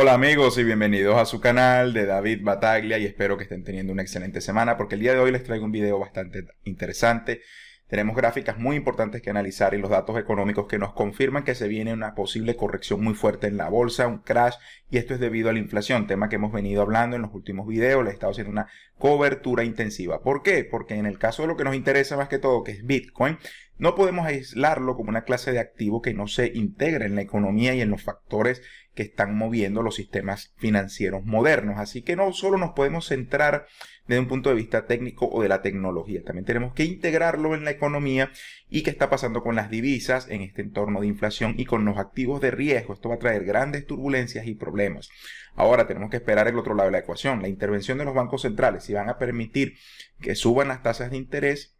Hola amigos y bienvenidos a su canal de David Bataglia y espero que estén teniendo una excelente semana porque el día de hoy les traigo un video bastante interesante. Tenemos gráficas muy importantes que analizar y los datos económicos que nos confirman que se viene una posible corrección muy fuerte en la bolsa, un crash, y esto es debido a la inflación, tema que hemos venido hablando en los últimos videos. Les he estado haciendo una cobertura intensiva. ¿Por qué? Porque en el caso de lo que nos interesa más que todo, que es Bitcoin, no podemos aislarlo como una clase de activo que no se integra en la economía y en los factores que están moviendo los sistemas financieros modernos. Así que no solo nos podemos centrar desde un punto de vista técnico o de la tecnología, también tenemos que integrarlo en la economía y qué está pasando con las divisas en este entorno de inflación y con los activos de riesgo. Esto va a traer grandes turbulencias y problemas. Ahora tenemos que esperar el otro lado de la ecuación, la intervención de los bancos centrales, si van a permitir que suban las tasas de interés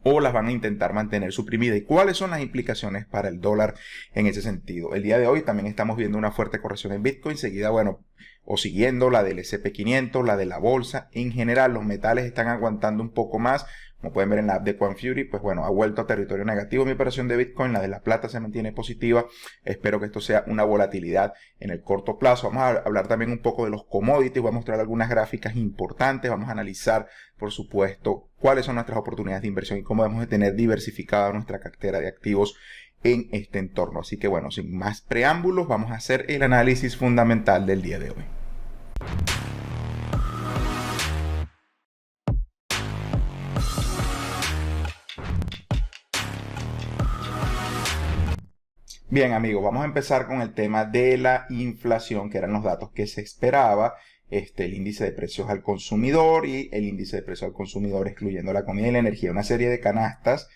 o las van a intentar mantener suprimidas y cuáles son las implicaciones para el dólar en ese sentido. El día de hoy también estamos viendo una fuerte corrección en Bitcoin, seguida, o siguiendo la del S&P 500, la de la bolsa. En general, los metales están aguantando un poco más. Como pueden ver en la app de QuantFury, pues bueno, ha vuelto a territorio negativo mi operación de Bitcoin. La de la plata se mantiene positiva. Espero que esto sea una volatilidad en el corto plazo. Vamos a hablar también un poco de los commodities. Voy a mostrar algunas gráficas importantes. Vamos a analizar, por supuesto, cuáles son nuestras oportunidades de inversión y cómo debemos de tener diversificada nuestra cartera de activos en este entorno. Así que bueno, sin más preámbulos, vamos a hacer el análisis fundamental del día de hoy. Bien amigos, vamos a empezar con el tema de la inflación, que eran los datos que se esperaba. El índice de precios al consumidor y el índice de precios al consumidor excluyendo la comida y la energía, una serie de canastas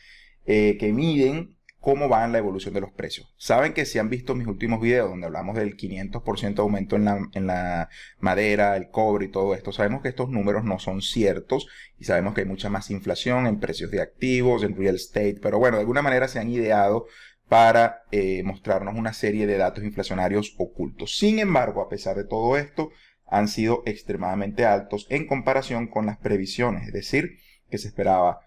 que miden cómo va la evolución de los precios. Saben que si han visto mis últimos videos donde hablamos del 500% de aumento en la madera, el cobre y todo esto, sabemos que estos números no son ciertos y sabemos que hay mucha más inflación en precios de activos, en real estate, pero bueno, de alguna manera se han ideado para mostrarnos una serie de datos inflacionarios ocultos. Sin embargo, a pesar de todo esto, han sido extremadamente altos en comparación con las previsiones, es decir, que se esperaba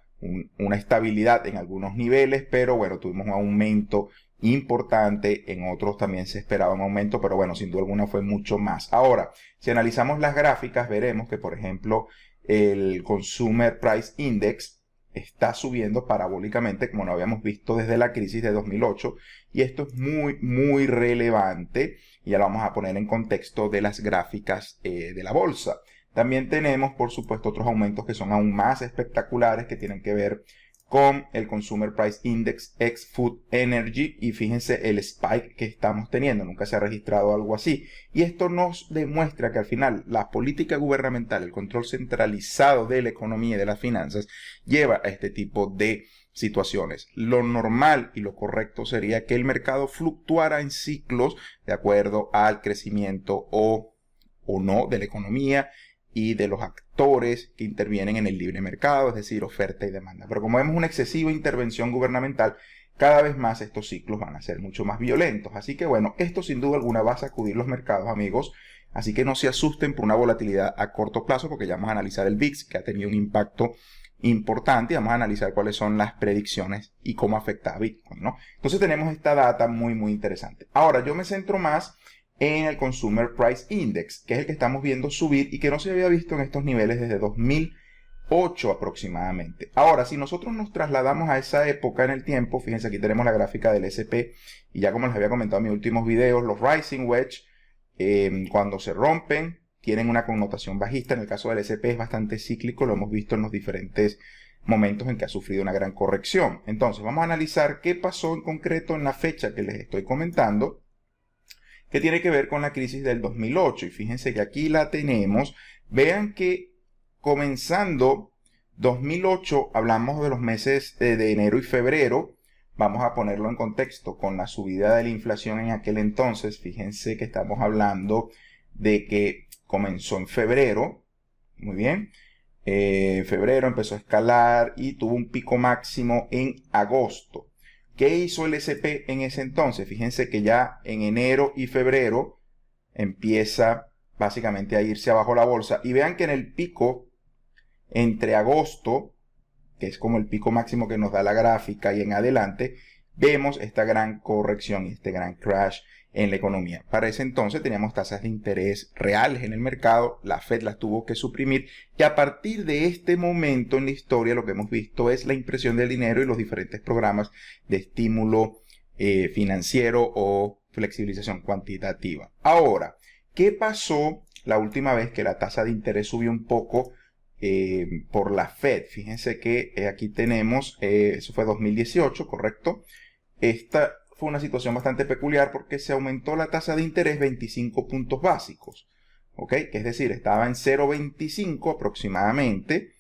una estabilidad en algunos niveles, pero bueno, tuvimos un aumento importante, en otros también se esperaba un aumento, pero bueno, sin duda alguna fue mucho más. Ahora, si analizamos las gráficas, veremos que, por ejemplo, el Consumer Price Index está subiendo parabólicamente, como lo habíamos visto desde la crisis de 2008, y esto es muy relevante, y ya lo vamos a poner en contexto de las gráficas de la bolsa. También tenemos, por supuesto, otros aumentos que son aún más espectaculares, que tienen que ver con el Consumer Price Index ex Food Energy, y fíjense el spike que estamos teniendo, nunca se ha registrado algo así, y esto nos demuestra que al final la política gubernamental, el control centralizado de la economía y de las finanzas lleva a este tipo de situaciones. Lo normal y lo correcto sería que el mercado fluctuara en ciclos de acuerdo al crecimiento o no de la economía y de los actores que intervienen en el libre mercado, es decir, oferta y demanda. Pero como vemos una excesiva intervención gubernamental, cada vez más estos ciclos van a ser mucho más violentos. Así que bueno, esto sin duda alguna va a sacudir los mercados, amigos. Así que no se asusten por una volatilidad a corto plazo, porque ya vamos a analizar el VIX, que ha tenido un impacto importante, y vamos a analizar cuáles son las predicciones y cómo afecta a Bitcoin, ¿no? Entonces tenemos esta data muy interesante. Ahora, yo me centro más en el Consumer Price Index, que es el que estamos viendo subir y que no se había visto en estos niveles desde 2008 aproximadamente. Ahora, si nosotros nos trasladamos a esa época en el tiempo, fíjense, aquí tenemos la gráfica del SP, y ya como les había comentado en mis últimos videos, los Rising Wedge, cuando se rompen, tienen una connotación bajista. En el caso del SP es bastante cíclico, lo hemos visto en los diferentes momentos en que ha sufrido una gran corrección. Entonces, vamos a analizar qué pasó en concreto en la fecha que les estoy comentando, que tiene que ver con la crisis del 2008. Y fíjense que aquí la tenemos. Vean que comenzando 2008, hablamos de los meses de enero y febrero. Vamos a ponerlo en contexto con la subida de la inflación en aquel entonces. Fíjense que estamos hablando de que comenzó en febrero. Muy bien. Febrero empezó a escalar y tuvo un pico máximo en agosto. ¿Qué hizo el SP en ese entonces? Fíjense que ya en enero y febrero empieza básicamente a irse abajo la bolsa. Y vean que en el pico, entre agosto, que es como el pico máximo que nos da la gráfica, y en adelante, vemos esta gran corrección y este gran crash en la economía. Para ese entonces teníamos tasas de interés reales en el mercado, la Fed las tuvo que suprimir y a partir de este momento en la historia lo que hemos visto es la impresión del dinero y los diferentes programas de estímulo financiero o flexibilización cuantitativa. Ahora, ¿qué pasó la última vez que la tasa de interés subió un poco por la Fed? Fíjense que aquí tenemos, eso fue 2018, ¿correcto? Esta fue una situación bastante peculiar porque se aumentó la tasa de interés 25 puntos básicos, ¿ok? Es decir, estaba en 0,25 aproximadamente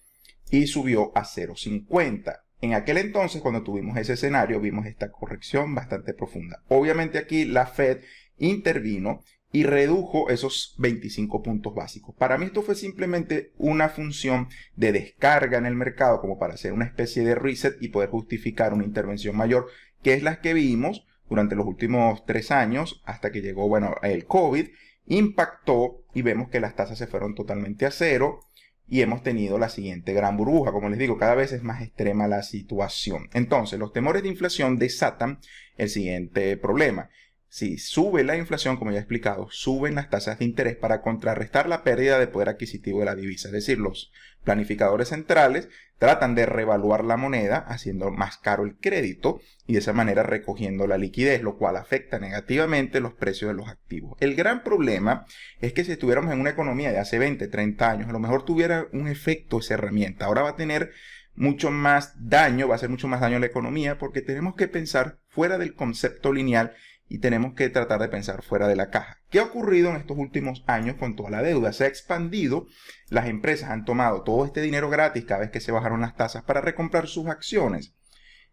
y subió a 0,50. En aquel entonces, cuando tuvimos ese escenario, vimos esta corrección bastante profunda. Obviamente aquí la Fed intervino y redujo esos 25 puntos básicos. Para mí esto fue simplemente una función de descarga en el mercado como para hacer una especie de reset y poder justificar una intervención mayor, que es la que vimos durante los últimos 3 años hasta que llegó, bueno, el COVID, impactó y vemos que las tasas se fueron totalmente a cero y hemos tenido la siguiente gran burbuja. Como les digo, cada vez es más extrema la situación. Entonces, los temores de inflación desatan el siguiente problema. Si sube la inflación, como ya he explicado, suben las tasas de interés para contrarrestar la pérdida de poder adquisitivo de la divisa. Es decir, los planificadores centrales tratan de revaluar la moneda, haciendo más caro el crédito y de esa manera recogiendo la liquidez, lo cual afecta negativamente los precios de los activos. El gran problema es que si estuviéramos en una economía de hace 20, 30 años, a lo mejor tuviera un efecto esa herramienta. Ahora va a tener mucho más daño, va a hacer mucho más daño a la economía porque tenemos que pensar fuera del concepto lineal y tenemos que tratar de pensar fuera de la caja. ¿Qué ha ocurrido en estos últimos años con toda la deuda? Se ha expandido, las empresas han tomado todo este dinero gratis cada vez que se bajaron las tasas para recomprar sus acciones.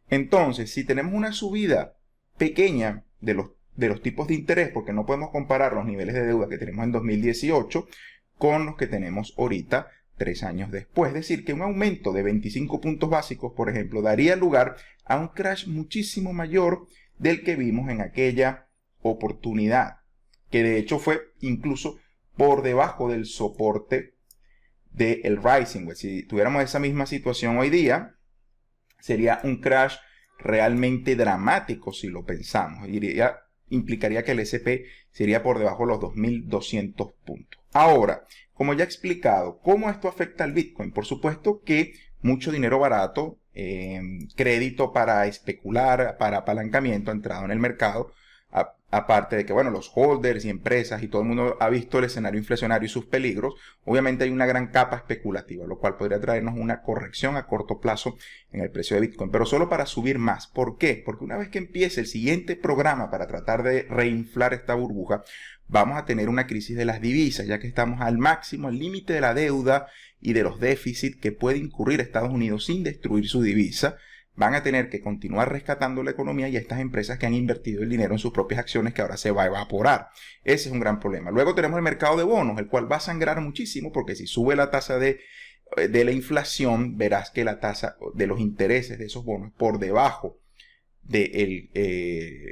Entonces, si tenemos una subida pequeña de los tipos de interés, porque no podemos comparar los niveles de deuda que tenemos en 2018 con los que tenemos ahorita 3 años después. Es decir, que un aumento de 25 puntos básicos, por ejemplo, daría lugar a un crash muchísimo mayor del que vimos en aquella oportunidad, que de hecho fue incluso por debajo del soporte del Rising. Si tuviéramos esa misma situación hoy día, sería un crash realmente dramático si lo pensamos. Implicaría que el S&P sería por debajo de los 2.200 puntos. Ahora, como ya he explicado, ¿cómo esto afecta al Bitcoin? Por supuesto que mucho dinero barato, crédito para especular, para apalancamiento ha entrado en el mercado, aparte de que, bueno, los holders y empresas y todo el mundo ha visto el escenario inflacionario y sus peligros. Obviamente hay una gran capa especulativa, lo cual podría traernos una corrección a corto plazo en el precio de Bitcoin, pero solo para subir más. ¿Por qué? Porque una vez que empiece el siguiente programa para tratar de reinflar esta burbuja, vamos a tener una crisis de las divisas, ya que estamos al máximo, al límite de la deuda y de los déficits que puede incurrir Estados Unidos sin destruir su divisa. Van a tener que continuar rescatando la economía y estas empresas que han invertido el dinero en sus propias acciones que ahora se va a evaporar. Ese es un gran problema. Luego tenemos el mercado de bonos, el cual va a sangrar muchísimo porque si sube la tasa de la inflación, verás que la tasa de los intereses de esos bonos por debajo de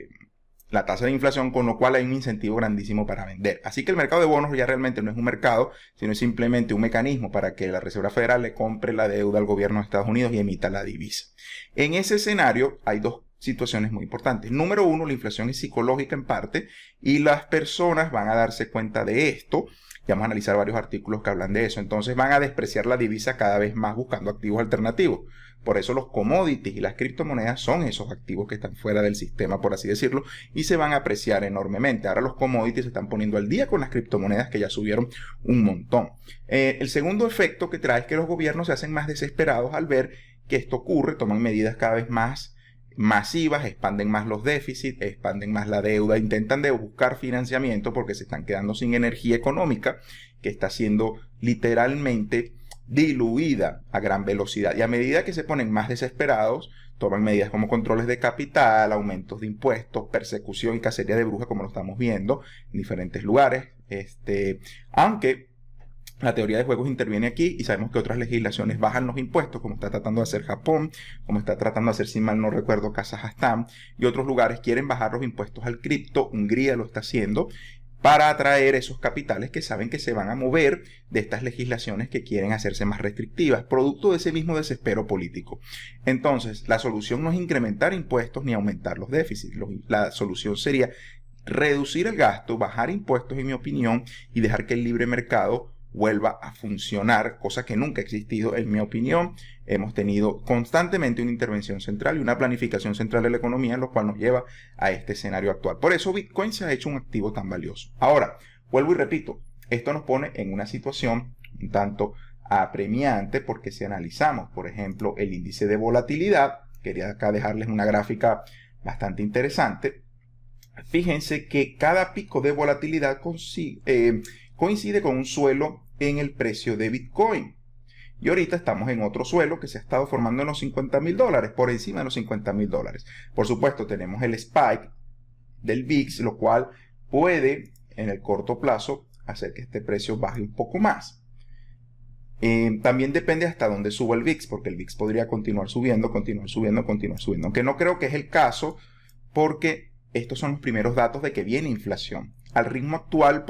la tasa de inflación, con lo cual hay un incentivo grandísimo para vender. Así que el mercado de bonos ya realmente no es un mercado, sino es simplemente un mecanismo para que la Reserva Federal le compre la deuda al gobierno de Estados Unidos y emita la divisa. En ese escenario hay dos situaciones muy importantes. Número uno, la inflación es psicológica en parte y las personas van a darse cuenta de esto. Ya vamos a analizar varios artículos que hablan de eso. Entonces van a despreciar la divisa cada vez más buscando activos alternativos. Por eso los commodities y las criptomonedas son esos activos que están fuera del sistema, por así decirlo, y se van a apreciar enormemente. Ahora los commodities se están poniendo al día con las criptomonedas que ya subieron un montón. El segundo efecto que trae es que los gobiernos se hacen más desesperados al ver que esto ocurre, toman medidas cada vez más masivas, expanden más los déficits, expanden más la deuda, intentan de buscar financiamiento porque se están quedando sin energía económica que está siendo literalmente diluida a gran velocidad. Y a medida que se ponen más desesperados, toman medidas como controles de capital, aumentos de impuestos, persecución y cacería de brujas, como lo estamos viendo en diferentes lugares. Aunque la teoría de juegos interviene aquí y sabemos que otras legislaciones bajan los impuestos, como está tratando de hacer Japón, como está tratando de hacer, si mal no recuerdo, Kazajstán, y otros lugares quieren bajar los impuestos al cripto. Hungría lo está haciendo, para atraer esos capitales que saben que se van a mover de estas legislaciones que quieren hacerse más restrictivas, producto de ese mismo desespero político. Entonces, la solución no es incrementar impuestos ni aumentar los déficits. La solución sería reducir el gasto, bajar impuestos, en mi opinión, y dejar que el libre mercado vuelva a funcionar, cosa que nunca ha existido, en mi opinión. Hemos tenido constantemente una intervención central y una planificación central de la economía, lo cual nos lleva a este escenario actual. Por eso Bitcoin se ha hecho un activo tan valioso. Ahora, vuelvo y repito, esto nos pone en una situación un tanto apremiante, porque si analizamos, por ejemplo, el índice de volatilidad, quería acá dejarles una gráfica bastante interesante. Fíjense que cada pico de volatilidad coincide con un suelo en el precio de Bitcoin. Y ahorita estamos en otro suelo que se ha estado formando en los $50,000, por encima de los $50,000. Por supuesto, tenemos el spike del VIX, lo cual puede en el corto plazo hacer que este precio baje un poco más. También depende hasta dónde suba el VIX, porque el VIX podría continuar subiendo, aunque no creo que es el caso, porque estos son los primeros datos de que viene inflación. Al ritmo actual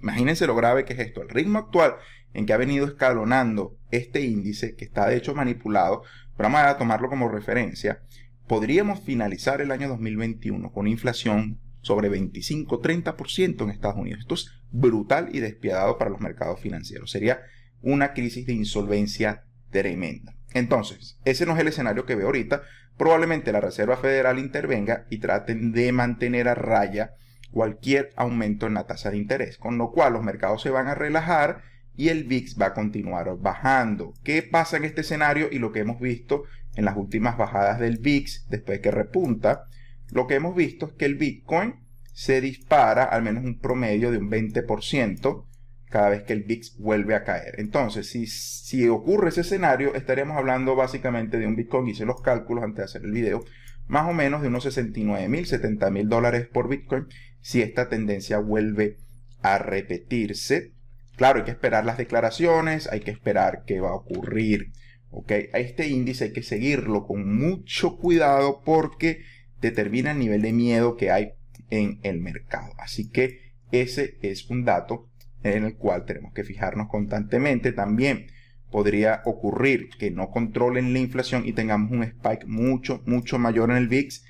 imagínense lo grave que es esto, al ritmo actual en que ha venido escalonando este índice, que está de hecho manipulado, pero vamos a tomarlo como referencia, podríamos finalizar el año 2021 con inflación sobre 25-30% en Estados Unidos. Esto es brutal y despiadado para los mercados financieros. Sería una crisis de insolvencia tremenda. Entonces, ese no es el escenario que veo ahorita. Probablemente la Reserva Federal intervenga y traten de mantener a raya cualquier aumento en la tasa de interés, con lo cual los mercados se van a relajar y el VIX va a continuar bajando. ¿Qué pasa en este escenario? Y lo que hemos visto en las últimas bajadas del VIX, después que repunta, lo que hemos visto es que el Bitcoin se dispara al menos un promedio de un 20% cada vez que el VIX vuelve a caer. Entonces, si ocurre ese escenario, estaríamos hablando básicamente de un Bitcoin, hice los cálculos antes de hacer el video, más o menos de unos $69,000, $70,000 por Bitcoin, si esta tendencia vuelve a repetirse. Claro, hay que esperar las declaraciones, hay que esperar qué va a ocurrir. ¿Okay? A este índice hay que seguirlo con mucho cuidado porque determina el nivel de miedo que hay en el mercado. Así que ese es un dato en el cual tenemos que fijarnos constantemente. También podría ocurrir que no controlen la inflación y tengamos un spike mucho mayor en el VIX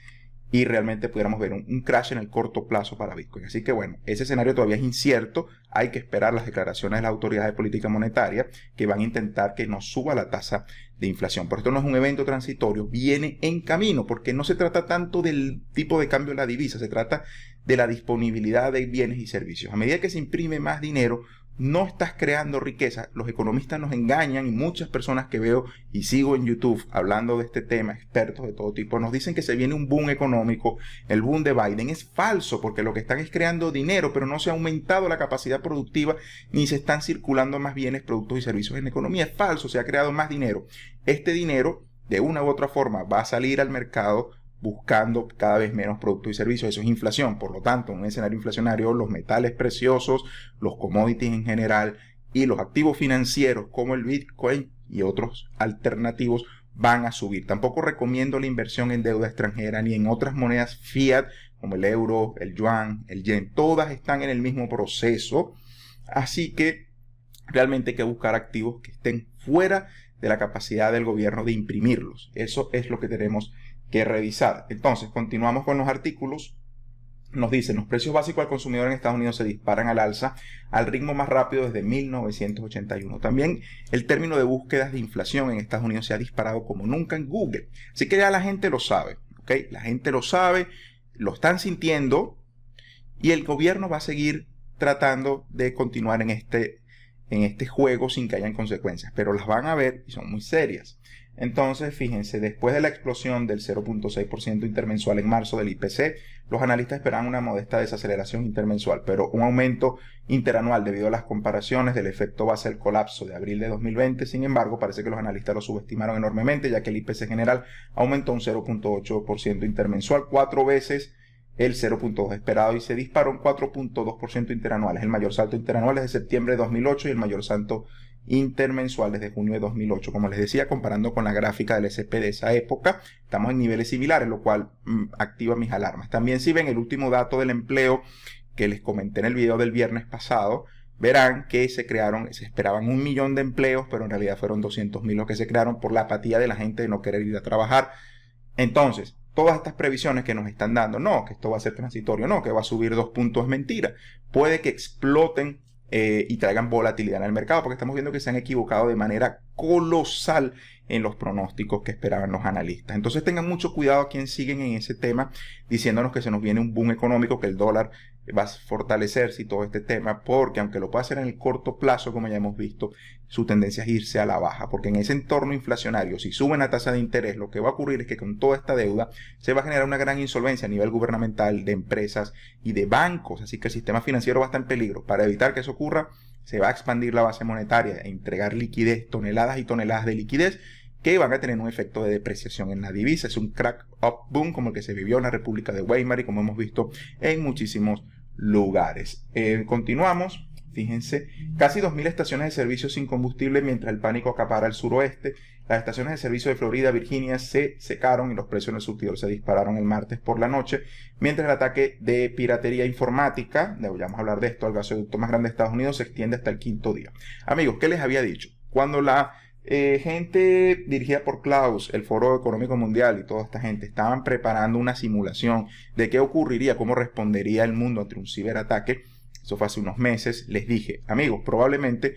y realmente pudiéramos ver un crash en el corto plazo para Bitcoin. Así que bueno, ese escenario todavía es incierto. Hay que esperar las declaraciones de las autoridades de política monetaria que van a intentar que no suba la tasa de inflación. Pero esto no es un evento transitorio, viene en camino, porque no se trata tanto del tipo de cambio de la divisa, se trata de la disponibilidad de bienes y servicios. A medida que se imprime más dinero, no estás creando riqueza. Los economistas nos engañan y muchas personas que veo y sigo en YouTube hablando de este tema, expertos de todo tipo, nos dicen que se viene un boom económico, el boom de Biden. Es falso, porque lo que están es creando dinero, pero no se ha aumentado la capacidad productiva ni se están circulando más bienes, productos y servicios en la economía. Es falso, se ha creado más dinero. Este dinero, de una u otra forma, va a salir al mercado buscando cada vez menos productos y servicios. Eso es inflación. Por lo tanto, en un escenario inflacionario, los metales preciosos, los commodities en general y los activos financieros como el Bitcoin y otros alternativos van a subir. Tampoco recomiendo la inversión en deuda extranjera ni en otras monedas fiat como el euro, el yuan, el yen. Todas están en el mismo proceso. Así que realmente hay que buscar activos que estén fuera de la capacidad del gobierno de imprimirlos. Eso es lo que tenemos que revisar. Entonces, continuamos con los artículos. Nos dicen, los precios básicos al consumidor en Estados Unidos se disparan al alza al ritmo más rápido desde 1981. También el término de búsquedas de inflación en Estados Unidos se ha disparado como nunca en Google. Así que ya la gente lo sabe, ¿ok? La gente lo sabe, lo están sintiendo y el gobierno va a seguir tratando de continuar en este juego sin que hayan consecuencias, pero las van a ver y son muy serias. Entonces, fíjense, después de la explosión del 0.6% intermensual en marzo del IPC, los analistas esperaban una modesta desaceleración intermensual, pero un aumento interanual debido a las comparaciones del efecto base del colapso de abril de 2020. Sin embargo, parece que los analistas lo subestimaron enormemente, ya que el IPC general aumentó un 0.8% intermensual, 4 veces el 0.2 esperado, y se disparó un 4.2% interanual. Es el mayor salto interanual desde septiembre de 2008 y el mayor salto intermensual desde junio de 2008. Como les decía, comparando con la gráfica del S&P de esa época, estamos en niveles similares, lo cual activa mis alarmas. También, si ven el último dato del empleo que les comenté en el video del viernes pasado, verán que se esperaban 1 millón de empleos, pero en realidad fueron 200.000 los que se crearon por la apatía de la gente de no querer ir a trabajar. Entonces, todas estas previsiones que nos están dando, no, que esto va a ser transitorio, no, que va a subir 2 puntos, es mentira. Puede que exploten y traigan volatilidad en el mercado, porque estamos viendo que se han equivocado de manera colosal en los pronósticos que esperaban los analistas. Entonces tengan mucho cuidado a quien siguen en ese tema, diciéndonos que se nos viene un boom económico, que el dólar va a fortalecerse y todo este tema, porque aunque lo pueda hacer en el corto plazo, como ya hemos visto, su tendencia es irse a la baja, porque en ese entorno inflacionario, si suben la tasa de interés, lo que va a ocurrir es que con toda esta deuda se va a generar una gran insolvencia a nivel gubernamental, de empresas y de bancos, así que el sistema financiero va a estar en peligro. Para evitar que eso ocurra, se va a expandir la base monetaria e entregar liquidez, toneladas y toneladas de liquidez, que van a tener un efecto de depreciación en la divisa. Es un crack up boom como el que se vivió en la República de Weimar y como hemos visto en muchísimos lugares. Continuamos. Fíjense, casi 2.000 estaciones de servicio sin combustible mientras el pánico acapara el suroeste. Las estaciones de servicio de Florida, Virginia se secaron y los precios en el surtidor se dispararon el martes por la noche, mientras el ataque de piratería informática, ya vamos a hablar de esto, al gasoducto más grande de Estados Unidos, se extiende hasta el 5º día. Amigos, ¿qué les había dicho? Cuando la gente dirigida por Klaus, el Foro Económico Mundial y toda esta gente estaban preparando una simulación de qué ocurriría, cómo respondería el mundo ante un ciberataque, eso fue hace unos meses, les dije, amigos, probablemente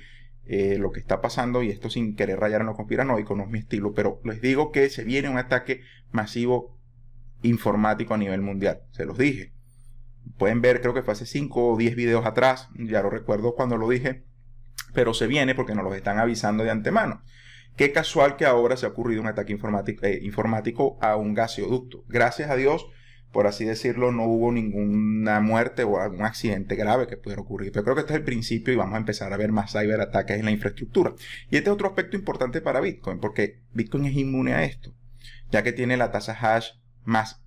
lo que está pasando, y esto sin querer rayar en lo conspiranoico, no es mi estilo, pero les digo que se viene un ataque masivo informático a nivel mundial, se los dije. Pueden ver, creo que fue hace 5 o 10 videos atrás, ya lo recuerdo cuando lo dije, pero se viene porque nos lo están avisando de antemano. Qué casual que ahora se ha ocurrido un ataque informático a un gasoducto. Gracias a Dios, por así decirlo, no hubo ninguna muerte o algún accidente grave que pudiera ocurrir. Pero creo que este es el principio y vamos a empezar a ver más ciberataques en la infraestructura. Y este es otro aspecto importante para Bitcoin, porque Bitcoin es inmune a esto, ya que tiene la tasa hash más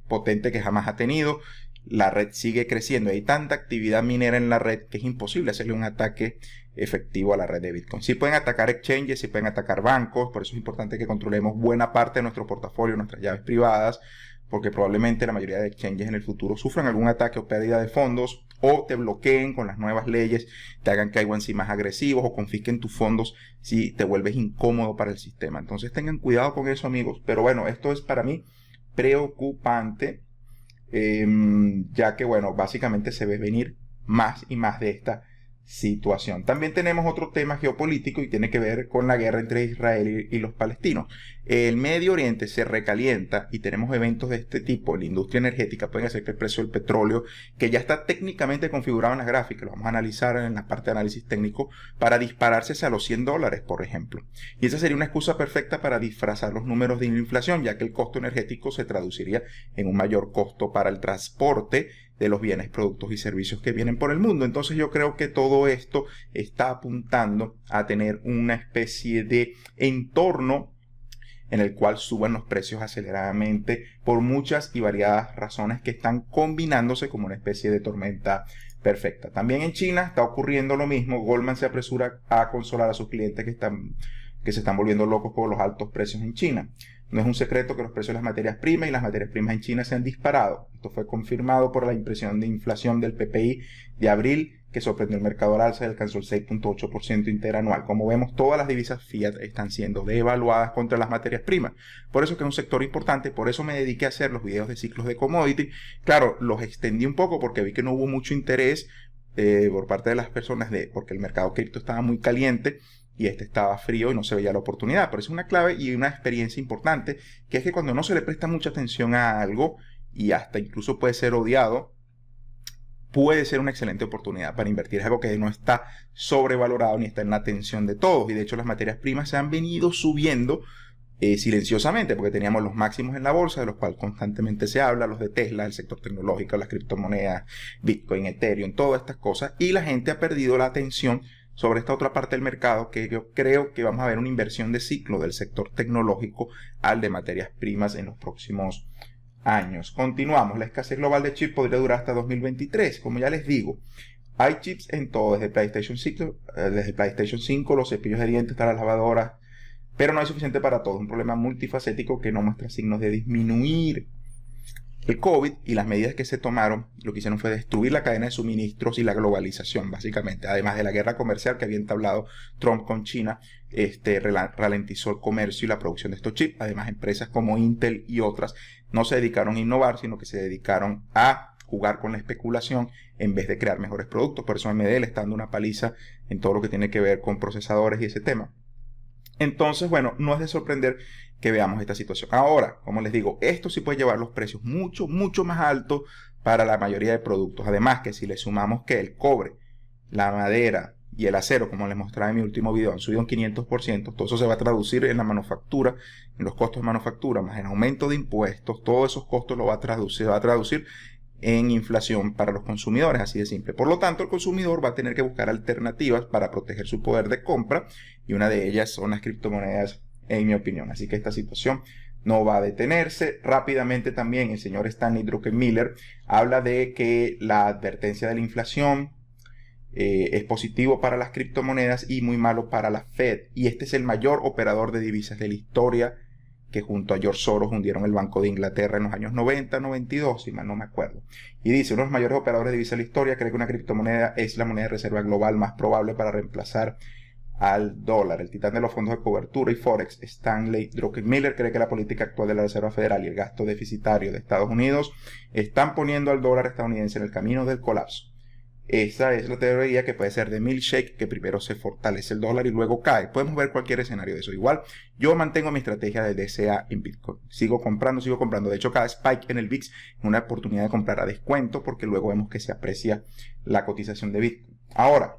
potente que jamás ha tenido. La red sigue creciendo. Hay tanta actividad minera en la red que es imposible hacerle un ataque efectivo a la red de Bitcoin. Sí pueden atacar exchanges, sí pueden atacar bancos, por eso es importante que controlemos buena parte de nuestro portafolio, nuestras llaves privadas, porque probablemente la mayoría de exchanges en el futuro sufran algún ataque o pérdida de fondos, o te bloqueen con las nuevas leyes, te hagan KYC más agresivos o confisquen tus fondos si te vuelves incómodo para el sistema. Entonces tengan cuidado con eso, amigos. Pero bueno, esto es para mí preocupante, ya que bueno, básicamente se ve venir más y más de esta situación. También tenemos otro tema geopolítico y tiene que ver con la guerra entre Israel y los palestinos. El Medio Oriente se recalienta y tenemos eventos de este tipo. La industria energética puede hacer que el precio del petróleo, que ya está técnicamente configurado en las gráficas, lo vamos a analizar en la parte de análisis técnico, para dispararse hacia los $100, por ejemplo. Y esa sería una excusa perfecta para disfrazar los números de la inflación, ya que el costo energético se traduciría en un mayor costo para el transporte de los bienes, productos y servicios que vienen por el mundo. Entonces yo creo que todo esto está apuntando a tener una especie de entorno en el cual suban los precios aceleradamente por muchas y variadas razones que están combinándose como una especie de tormenta perfecta. También en China está ocurriendo lo mismo. Goldman se apresura a consolar a sus clientes que se están volviendo locos por los altos precios en China. No es un secreto que los precios de las materias primas y las materias primas en China se han disparado. Esto fue confirmado por la impresión de inflación del PPI de abril, que sorprendió el mercado al alza y alcanzó el 6.8% interanual. Como vemos, todas las divisas fiat están siendo devaluadas contra las materias primas. Por eso que es un sector importante, por eso me dediqué a hacer los videos de ciclos de commodity. Claro, los extendí un poco porque vi que no hubo mucho interés por parte de las personas, porque el mercado cripto estaba muy caliente y este estaba frío y no se veía la oportunidad. Pero es una clave y una experiencia importante, que es que cuando no se le presta mucha atención a algo, y hasta incluso puede ser odiado, puede ser una excelente oportunidad para invertir. Es algo que no está sobrevalorado ni está en la atención de todos. Y de hecho las materias primas se han venido subiendo silenciosamente, porque teníamos los máximos en la bolsa, de los cuales constantemente se habla, los de Tesla, el sector tecnológico, las criptomonedas, Bitcoin, Ethereum, todas estas cosas. Y la gente ha perdido la atención sobre esta otra parte del mercado, que yo creo que vamos a ver una inversión de ciclo del sector tecnológico al de materias primas en los próximos años. Continuamos. La escasez global de chips podría durar hasta 2023. Como ya les digo, hay chips en todo, desde PlayStation 5, los cepillos de dientes hasta las lavadoras, pero no hay suficiente para todo. Un problema multifacético que no muestra signos de disminuir. El COVID y las medidas que se tomaron lo que hicieron fue destruir la cadena de suministros y la globalización, básicamente. Además de la guerra comercial que había entablado Trump con China, ralentizó el comercio y la producción de estos chips. Además, empresas como Intel y otras no se dedicaron a innovar, sino que se dedicaron a jugar con la especulación en vez de crear mejores productos. Por eso AMD le está dando una paliza en todo lo que tiene que ver con procesadores y ese tema. Entonces, bueno, no es de sorprender que veamos esta situación. Ahora, como les digo, esto sí puede llevar los precios mucho, mucho más altos para la mayoría de productos. Además que si le sumamos que el cobre, la madera y el acero, como les mostraba en mi último video, han subido un 500%, todo eso se va a traducir en la manufactura, en los costos de manufactura, más en aumento de impuestos, todos esos costos lo va a traducir en inflación para los consumidores, así de simple. Por lo tanto, el consumidor va a tener que buscar alternativas para proteger su poder de compra y una de ellas son las criptomonedas, en mi opinión. Así que esta situación no va a detenerse. Rápidamente también el señor Stanley Druckenmiller habla de que la advertencia de la inflación es positivo para las criptomonedas y muy malo para la Fed. Y este es el mayor operador de divisas de la historia, que junto a George Soros hundieron el Banco de Inglaterra en los años 90, 92, si mal no me acuerdo. Y dice, uno de los mayores operadores de divisas de la historia cree que una criptomoneda es la moneda de reserva global más probable para reemplazar al dólar. El titán de los fondos de cobertura y Forex, Stanley Druckenmiller, cree que la política actual de la Reserva Federal y el gasto deficitario de Estados Unidos están poniendo al dólar estadounidense en el camino del colapso. Esa es la teoría, que puede ser de milkshake, que primero se fortalece el dólar y luego cae. Podemos ver cualquier escenario de eso. Igual, yo mantengo mi estrategia de DCA en Bitcoin. Sigo comprando. De hecho, cada spike en el VIX es una oportunidad de comprar a descuento, porque luego vemos que se aprecia la cotización de Bitcoin. Ahora,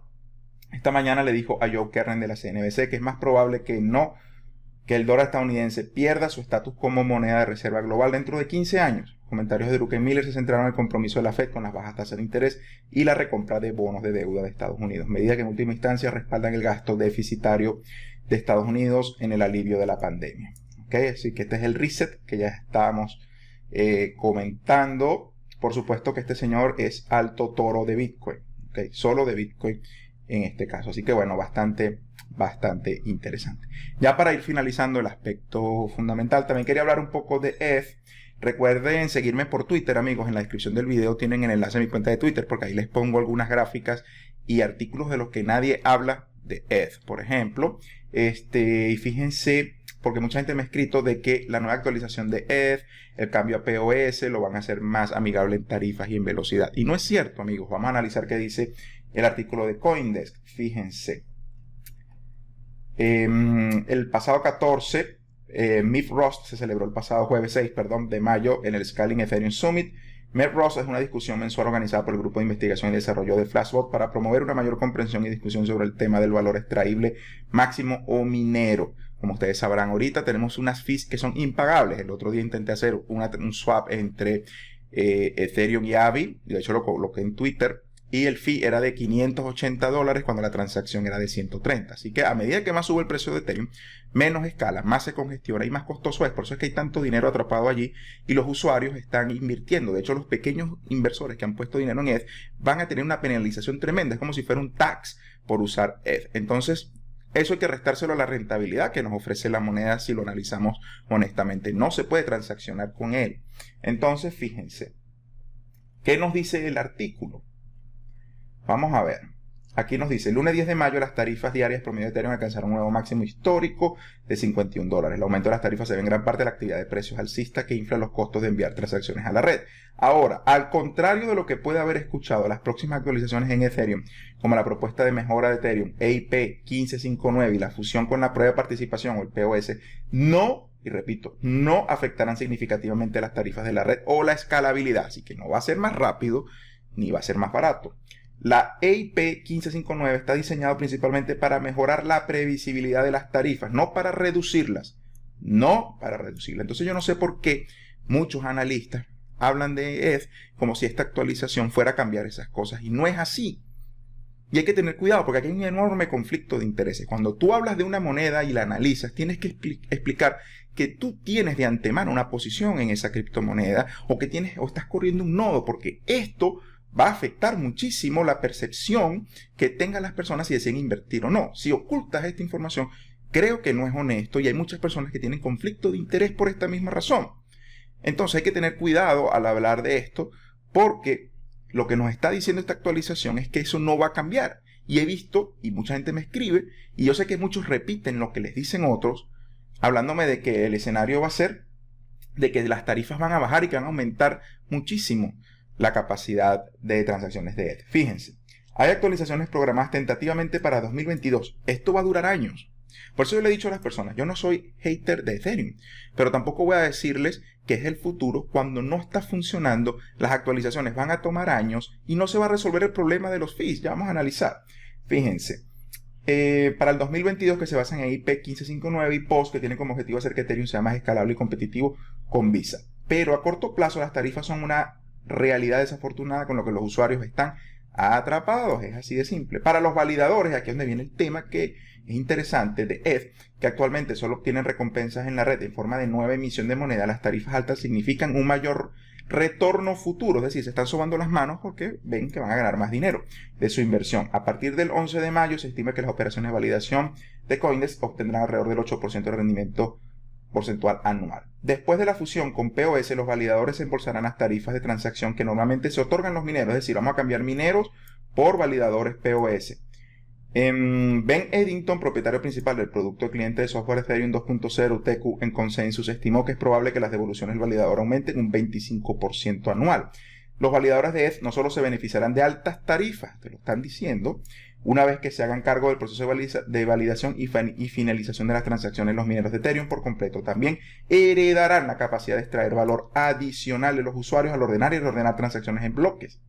esta mañana le dijo a Joe Kernan de la CNBC que es más probable que el dólar estadounidense pierda su estatus como moneda de reserva global dentro de 15 años. Comentarios de Druckenmiller se centraron en el compromiso de la Fed con las bajas tasas de interés y la recompra de bonos de deuda de Estados Unidos, medida que en última instancia respaldan el gasto deficitario de Estados Unidos en el alivio de la pandemia. ¿Okay? Así que este es el reset que ya estábamos comentando. Por supuesto que este señor es alto toro de Bitcoin, ¿okay? Solo de Bitcoin en este caso. Así que bueno, bastante interesante. Ya para ir finalizando el aspecto fundamental, también quería hablar un poco de ETH. Recuerden seguirme por Twitter, amigos. En la descripción del video tienen el enlace a mi cuenta de Twitter, porque ahí les pongo algunas gráficas y artículos de los que nadie habla de ETH, por ejemplo. Y fíjense, porque mucha gente me ha escrito de que la nueva actualización de ETH, el cambio a POS, lo van a hacer más amigable en tarifas y en velocidad. Y no es cierto, amigos. Vamos a analizar qué dice el artículo de CoinDesk. Fíjense. El pasado 14... MIFROST se celebró el pasado jueves 6 de mayo en el Scaling Ethereum Summit. MIFROST es una discusión mensual organizada por el Grupo de Investigación y Desarrollo de Flashbot para promover una mayor comprensión y discusión sobre el tema del valor extraíble máximo o minero. Como ustedes sabrán, ahorita tenemos unas fees que son impagables. El otro día intenté hacer un swap entre Ethereum y Aave, de hecho lo coloqué en Twitter, y el fee era de $580 cuando la transacción era de 130. Así que a medida que más sube el precio de Ethereum, menos escala, más se congestiona y más costoso es. Por eso es que hay tanto dinero atrapado allí y los usuarios están invirtiendo. De hecho, los pequeños inversores que han puesto dinero en ETH van a tener una penalización tremenda. Es como si fuera un tax por usar ETH. Entonces, eso hay que restárselo a la rentabilidad que nos ofrece la moneda si lo analizamos honestamente. No se puede transaccionar con él. Entonces, fíjense. ¿Qué nos dice el artículo? Vamos a ver. Aquí nos dice, el lunes 10 de mayo las tarifas diarias promedio de Ethereum alcanzaron un nuevo máximo histórico de $51. El aumento de las tarifas se ve en gran parte de la actividad de precios alcista que infla los costos de enviar transacciones a la red. Ahora, al contrario de lo que puede haber escuchado, las próximas actualizaciones en Ethereum, como la propuesta de mejora de Ethereum EIP 1559 y la fusión con la prueba de participación o el POS, no, y repito, no afectarán significativamente las tarifas de la red o la escalabilidad. Así que no va a ser más rápido ni va a ser más barato. La EIP 1559 está diseñado principalmente para mejorar la previsibilidad de las tarifas, no para reducirlas. Entonces yo no sé por qué muchos analistas hablan de ETH como si esta actualización fuera a cambiar esas cosas. Y no es así. Y hay que tener cuidado porque aquí hay un enorme conflicto de intereses. Cuando tú hablas de una moneda y la analizas, tienes que explicar que tú tienes de antemano una posición en esa criptomoneda o estás corriendo un nodo, porque esto va a afectar muchísimo la percepción que tengan las personas si deciden invertir o no. Si ocultas esta información, creo que no es honesto y hay muchas personas que tienen conflicto de interés por esta misma razón. Entonces hay que tener cuidado al hablar de esto, porque lo que nos está diciendo esta actualización es que eso no va a cambiar. Y he visto, y mucha gente me escribe, y yo sé que muchos repiten lo que les dicen otros, hablándome de que el escenario va a ser de que las tarifas van a bajar y que van a aumentar muchísimo la capacidad de transacciones de ETH. Fíjense, hay actualizaciones programadas tentativamente para 2022. Esto va a durar años. Por eso yo le he dicho a las personas, yo no soy hater de Ethereum, pero tampoco voy a decirles que es el futuro cuando no está funcionando. Las actualizaciones van a tomar años y no se va a resolver el problema de los fees. Ya vamos a analizar. Fíjense, para el 2022, que se basa en IP 1559 y POS, que tiene como objetivo hacer que Ethereum sea más escalable y competitivo con Visa. Pero a corto plazo las tarifas son una realidad desafortunada con lo que los usuarios están atrapados. Es así de simple. Para los validadores, aquí es donde viene el tema que es interesante de ETH, que actualmente solo obtienen recompensas en la red en forma de nueva emisión de moneda. Las tarifas altas significan un mayor retorno futuro, es decir, se están sobando las manos porque ven que van a ganar más dinero de su inversión. A partir del 11 de mayo se estima que las operaciones de validación de Coindesk obtendrán alrededor del 8% de rendimiento porcentual anual. Después de la fusión con POS, los validadores embolsarán las tarifas de transacción que normalmente se otorgan a los mineros, es decir, vamos a cambiar mineros por validadores POS. Ben Eddington, propietario principal del producto cliente de software Ethereum 2.0 TQ en Consensus, estimó que es probable que las devoluciones del validador aumenten un 25% anual. Los validadores de ETH no solo se beneficiarán de altas tarifas, te lo están diciendo, una vez que se hagan cargo del proceso de validación y finalización de las transacciones, los mineros de Ethereum por completo también heredarán la capacidad de extraer valor adicional de los usuarios al ordenar y reordenar transacciones en bloques.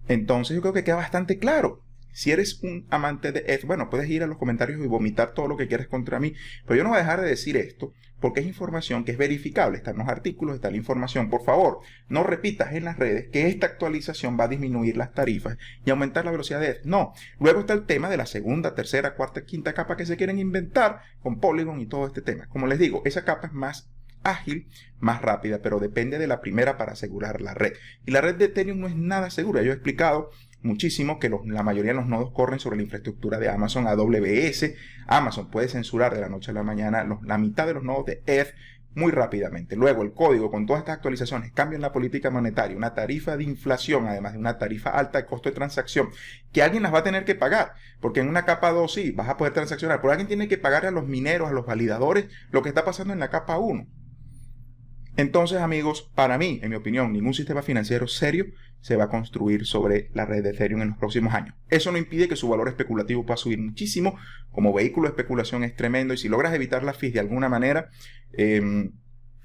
Entonces yo creo que queda bastante claro. Si eres un amante de ETH, bueno, puedes ir a los comentarios y vomitar todo lo que quieras contra mí, pero yo no voy a dejar de decir esto porque es información que es verificable. Están los artículos, está la información. Por favor, no repitas en las redes que esta actualización va a disminuir las tarifas y aumentar la velocidad de ETH. No. Luego está el tema de la segunda, tercera, cuarta, quinta capa que se quieren inventar con Polygon y todo este tema. Como les digo, esa capa es más ágil, más rápida, pero depende de la primera para asegurar la red. Y la red de Ethereum no es nada segura. Yo he explicado muchísimo que la mayoría de los nodos corren sobre la infraestructura de Amazon AWS. Amazon puede censurar de la noche a la mañana la mitad de los nodos de ETH muy rápidamente. Luego el código con todas estas actualizaciones cambian la política monetaria, una tarifa de inflación, además de una tarifa alta de costo de transacción, que alguien las va a tener que pagar, porque en una capa 2 sí, vas a poder transaccionar, pero alguien tiene que pagar a los mineros, a los validadores, lo que está pasando en la capa 1. Entonces, amigos, para mí, en mi opinión, ningún sistema financiero serio se va a construir sobre la red de Ethereum en los próximos años. Eso no impide que su valor especulativo pueda subir muchísimo. Como vehículo de especulación es tremendo, y si logras evitar la fees de alguna manera,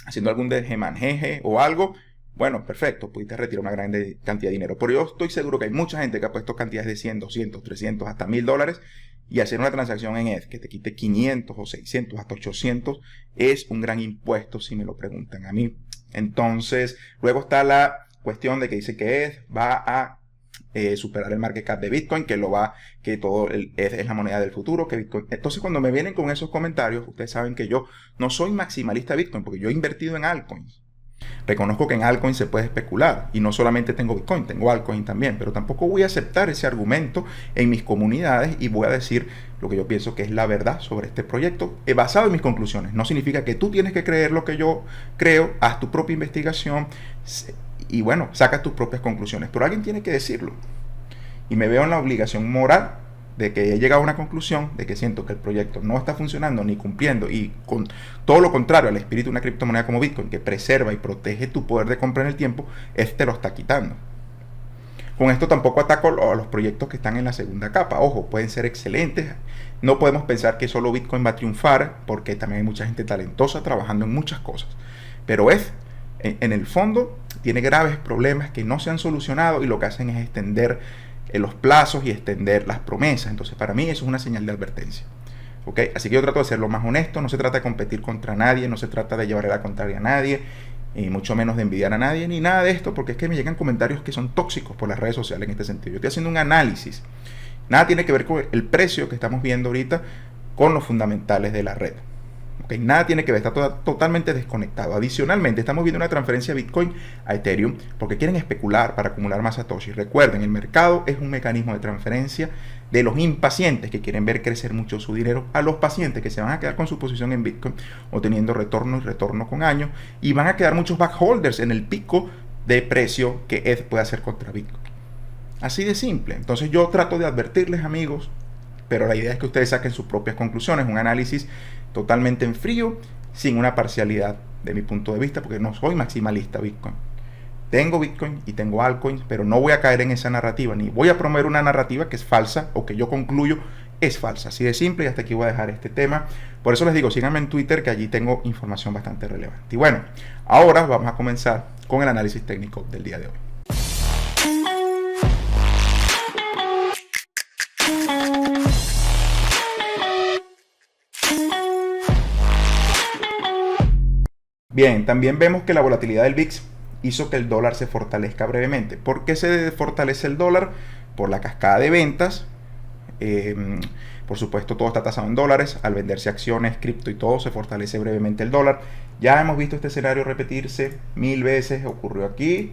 haciendo algún desmaneje o algo, bueno, perfecto, pudiste retirar una gran cantidad de dinero. Pero yo estoy seguro que hay mucha gente que ha puesto cantidades de 100, 200, 300, hasta $1000, y hacer una transacción en ETH que te quite 500 o 600 hasta 800 es un gran impuesto, si me lo preguntan a mí. Entonces, luego está la cuestión de que dice que ETH va a superar el market cap de Bitcoin, que todo el ETH es la moneda del futuro, que Bitcoin. Entonces, cuando me vienen con esos comentarios, ustedes saben que yo no soy maximalista de Bitcoin, porque yo he invertido en altcoins. Reconozco que en altcoin se puede especular y no solamente tengo Bitcoin, tengo altcoin también, pero tampoco voy a aceptar ese argumento en mis comunidades y voy a decir lo que yo pienso que es la verdad sobre este proyecto basado en mis conclusiones. No significa que tú tienes que creer lo que yo creo, haz tu propia investigación y bueno, saca tus propias conclusiones, pero alguien tiene que decirlo y me veo en la obligación moral de que he llegado a una conclusión de que siento que el proyecto no está funcionando ni cumpliendo, y con todo lo contrario al espíritu de una criptomoneda como Bitcoin, que preserva y protege tu poder de compra en el tiempo, te lo está quitando. Con esto tampoco ataco a los proyectos que están en la segunda capa. Ojo, pueden ser excelentes. No podemos pensar que solo Bitcoin va a triunfar, porque también hay mucha gente talentosa trabajando en muchas cosas. Pero en el fondo tiene graves problemas que no se han solucionado y lo que hacen es extender los plazos y extender las promesas. Entonces, para mí eso es una señal de advertencia. ¿Okay? Así que yo trato de ser lo más honesto. No se trata de competir contra nadie, no se trata de llevarle la contraria a nadie, y mucho menos de envidiar a nadie, ni nada de esto, porque es que me llegan comentarios que son tóxicos por las redes sociales en este sentido. Yo estoy haciendo un análisis. Nada tiene que ver con el precio que estamos viendo ahorita con los fundamentales de la red. ¿Okay? Nada tiene que ver, está totalmente desconectado. Adicionalmente, estamos viendo una transferencia de Bitcoin a Ethereum porque quieren especular para acumular más Satoshi. Recuerden, el mercado es un mecanismo de transferencia de los impacientes que quieren ver crecer mucho su dinero a los pacientes que se van a quedar con su posición en Bitcoin o teniendo retorno y retorno con años, y van a quedar muchos backholders en el pico de precio que ETH puede hacer contra Bitcoin. Así de simple. Entonces yo trato de advertirles, amigos, pero la idea es que ustedes saquen sus propias conclusiones, un análisis totalmente en frío, sin una parcialidad de mi punto de vista, porque no soy maximalista Bitcoin. Tengo Bitcoin y tengo altcoins, pero no voy a caer en esa narrativa, ni voy a promover una narrativa que es falsa o que yo concluyo es falsa. Así de simple, y hasta aquí voy a dejar este tema. Por eso les digo, síganme en Twitter, que allí tengo información bastante relevante. Y bueno, ahora vamos a comenzar con el análisis técnico del día de hoy. Bien, también vemos que la volatilidad del VIX hizo que el dólar se fortalezca brevemente. ¿Por qué se fortalece el dólar? Por la cascada de ventas. Por supuesto, todo está tasado en dólares. Al venderse acciones, cripto y todo, se fortalece brevemente el dólar. Ya hemos visto este escenario repetirse 1000 veces. Ocurrió aquí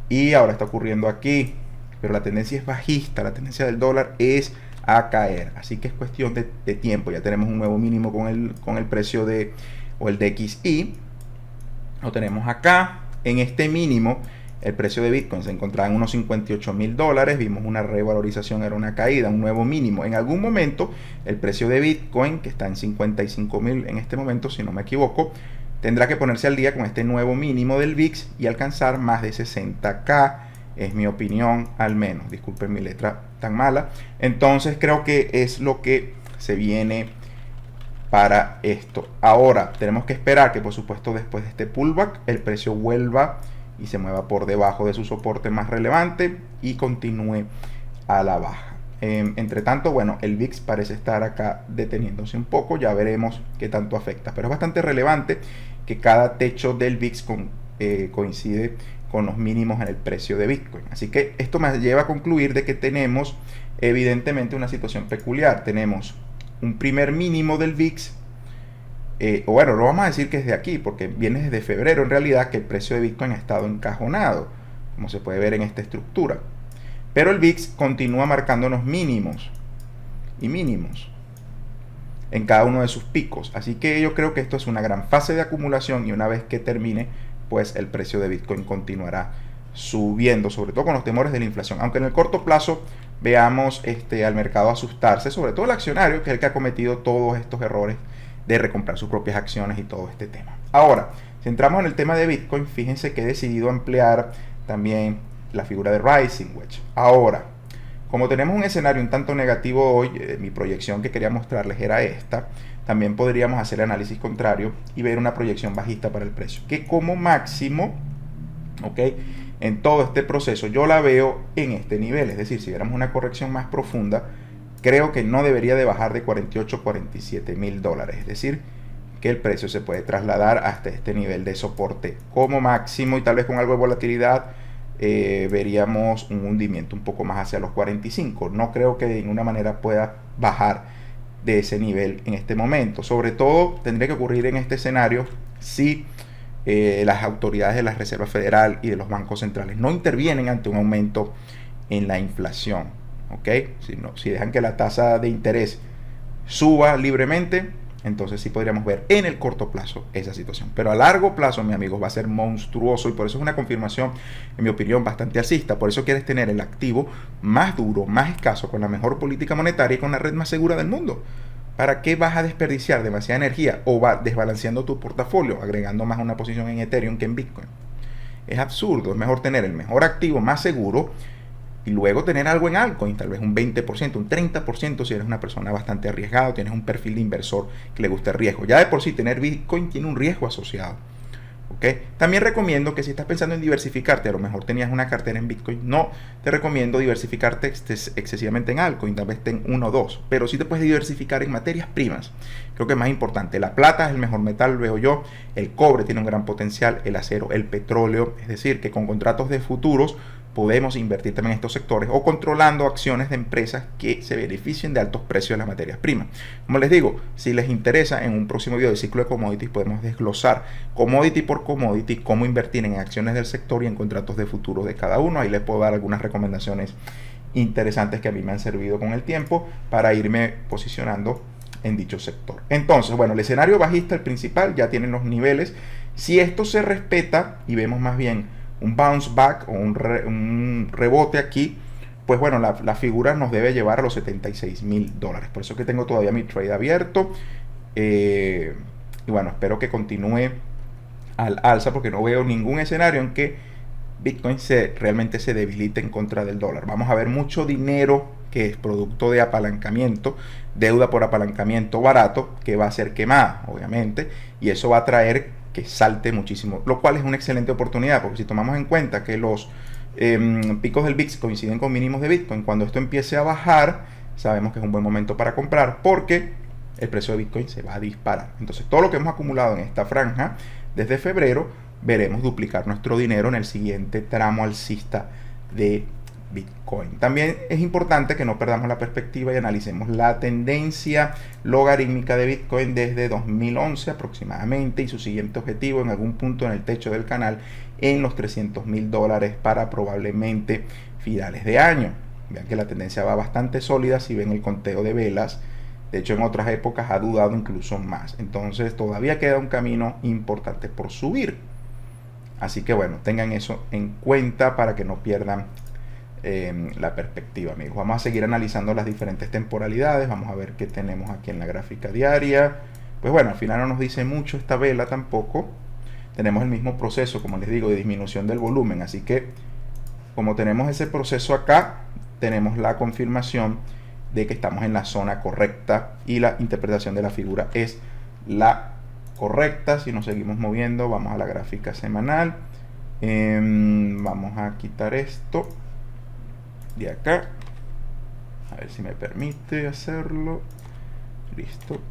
y ahora está ocurriendo aquí. Pero la tendencia es bajista. La tendencia del dólar es a caer. Así que es cuestión de tiempo. Ya tenemos un nuevo mínimo con el precio de... o el DXY, lo tenemos acá. En este mínimo, el precio de Bitcoin se encontraba en unos $58,000, vimos una revalorización, era una caída, un nuevo mínimo. En algún momento, el precio de Bitcoin, que está en 55,000 en este momento, si no me equivoco, tendrá que ponerse al día con este nuevo mínimo del VIX y alcanzar más de 60K, es mi opinión al menos. Disculpen mi letra tan mala. Entonces creo que es lo que se viene para esto. Ahora tenemos que esperar que, por supuesto, después de este pullback el precio vuelva y se mueva por debajo de su soporte más relevante y continúe a la baja. Entre tanto, bueno, el VIX parece estar acá deteniéndose un poco, ya veremos qué tanto afecta, pero es bastante relevante que cada techo del VIX coincide con los mínimos en el precio de Bitcoin. Así que esto me lleva a concluir de que tenemos evidentemente una situación peculiar. Tenemos un primer mínimo del VIX, o bueno, lo vamos a decir que es de aquí, porque viene desde febrero en realidad, que el precio de Bitcoin ha estado encajonado, como se puede ver en esta estructura. Pero el VIX continúa marcándonos mínimos y mínimos en cada uno de sus picos. Así que yo creo que esto es una gran fase de acumulación, y una vez que termine, pues el precio de Bitcoin continuará subiendo, sobre todo con los temores de la inflación. Aunque en el corto plazo veamos al mercado asustarse, sobre todo el accionario, que es el que ha cometido todos estos errores de recomprar sus propias acciones y todo este tema. Ahora, si entramos en el tema de Bitcoin, fíjense que he decidido ampliar también la figura de Rising Wedge. Ahora, como tenemos un escenario un tanto negativo hoy, mi proyección que quería mostrarles era esta. También podríamos hacer el análisis contrario y ver una proyección bajista para el precio, que como máximo, ¿ok?, en todo este proceso yo la veo en este nivel. Es decir, si viéramos una corrección más profunda, creo que no debería de bajar de 48 47 mil dólares. Es decir, que el precio se puede trasladar hasta este nivel de soporte como máximo, y tal vez con algo de volatilidad veríamos un hundimiento un poco más hacia los 45. No creo que de ninguna manera pueda bajar de ese nivel en este momento. Sobre todo tendría que ocurrir en este escenario si las autoridades de la Reserva Federal y de los bancos centrales no intervienen ante un aumento en la inflación, ¿ok? Si dejan que la tasa de interés suba libremente, entonces sí podríamos ver en el corto plazo esa situación. Pero a largo plazo, mis amigos, va a ser monstruoso, y por eso es una confirmación, en mi opinión, bastante alcista. Por eso quieres tener el activo más duro, más escaso, con la mejor política monetaria y con la red más segura del mundo. ¿Para qué vas a desperdiciar demasiada energía o va desbalanceando tu portafolio, agregando más una posición en Ethereum que en Bitcoin? Es absurdo. Es mejor tener el mejor activo, más seguro, y luego tener algo en altcoin, tal vez un 20%, un 30% si eres una persona bastante arriesgada, tienes un perfil de inversor que le gusta el riesgo. Ya de por sí tener Bitcoin tiene un riesgo asociado. ¿Okay? También recomiendo que si estás pensando en diversificarte, a lo mejor tenías una cartera en Bitcoin, no te recomiendo diversificarte excesivamente en altcoin, tal vez en uno o dos, pero sí te puedes diversificar en materias primas. Creo que es más importante. La plata es el mejor metal, veo yo, el cobre tiene un gran potencial, el acero, el petróleo, es decir, que con contratos de futuros podemos invertir también en estos sectores o controlando acciones de empresas que se beneficien de altos precios de las materias primas. Como les digo, si les interesa, en un próximo video de ciclo de commodities podemos desglosar commodity por commodity, cómo invertir en acciones del sector y en contratos de futuro de cada uno. Ahí les puedo dar algunas recomendaciones interesantes que a mí me han servido con el tiempo para irme posicionando en dicho sector. Entonces, bueno, el escenario bajista, el principal, ya tienen los niveles. Si esto se respeta y vemos más bien un bounce back o un rebote aquí, pues bueno, la figura nos debe llevar a los $76,000. Por eso que tengo todavía mi trade abierto. Y bueno, espero que continúe al alza porque no veo ningún escenario en que Bitcoin realmente se debilite en contra del dólar. Vamos a ver mucho dinero que es producto de apalancamiento, deuda por apalancamiento barato, que va a ser quemada, obviamente, y eso va a traer que salte muchísimo, lo cual es una excelente oportunidad, porque si tomamos en cuenta que los picos del VIX coinciden con mínimos de Bitcoin, cuando esto empiece a bajar, sabemos que es un buen momento para comprar, porque el precio de Bitcoin se va a disparar. Entonces, todo lo que hemos acumulado en esta franja desde febrero, veremos duplicar nuestro dinero en el siguiente tramo alcista de Bitcoin. También es importante que no perdamos la perspectiva y analicemos la tendencia logarítmica de Bitcoin desde 2011 aproximadamente y su siguiente objetivo en algún punto en el techo del canal en los $300,000 para probablemente finales de año. Vean que la tendencia va bastante sólida si ven el conteo de velas. De hecho, en otras épocas ha dudado incluso más. Entonces, todavía queda un camino importante por subir. Así que bueno, tengan eso en cuenta para que no pierdan la perspectiva, amigos. Vamos a seguir analizando las diferentes temporalidades. Vamos a ver qué tenemos aquí en la gráfica diaria. Pues bueno, al final no nos dice mucho esta vela tampoco. Tenemos el mismo proceso, como les digo, de disminución del volumen. Así que, como tenemos ese proceso acá, tenemos la confirmación de que estamos en la zona correcta y la interpretación de la figura es la correcta. Si nos seguimos moviendo, vamos a la gráfica semanal. Vamos a quitar esto de acá, a ver si me permite hacerlo. Listo.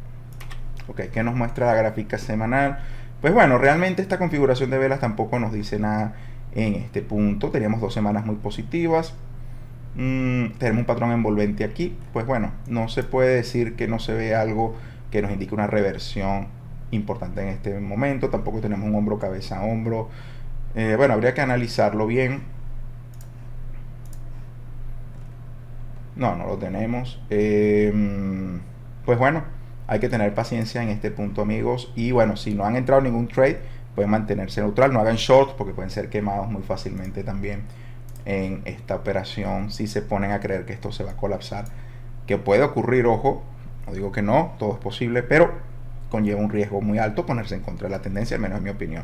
Ok, ¿qué nos muestra la gráfica semanal? Pues bueno, realmente esta configuración de velas tampoco nos dice nada en este punto. Teníamos 2 semanas muy positivas. Tenemos un patrón envolvente aquí. Pues bueno, no se puede decir que no se ve algo que nos indique una reversión importante en este momento. Tampoco tenemos un hombro, cabeza, hombro. Bueno, habría que analizarlo bien. No lo tenemos. Pues bueno, hay que tener paciencia en este punto, amigos. Y bueno, si no han entrado en ningún trade, pueden mantenerse neutral. No hagan short porque pueden ser quemados muy fácilmente también en esta operación si se ponen a creer que esto se va a colapsar. Que puede ocurrir, ojo. No digo que no, todo es posible, pero conlleva un riesgo muy alto ponerse en contra de la tendencia, al menos en mi opinión.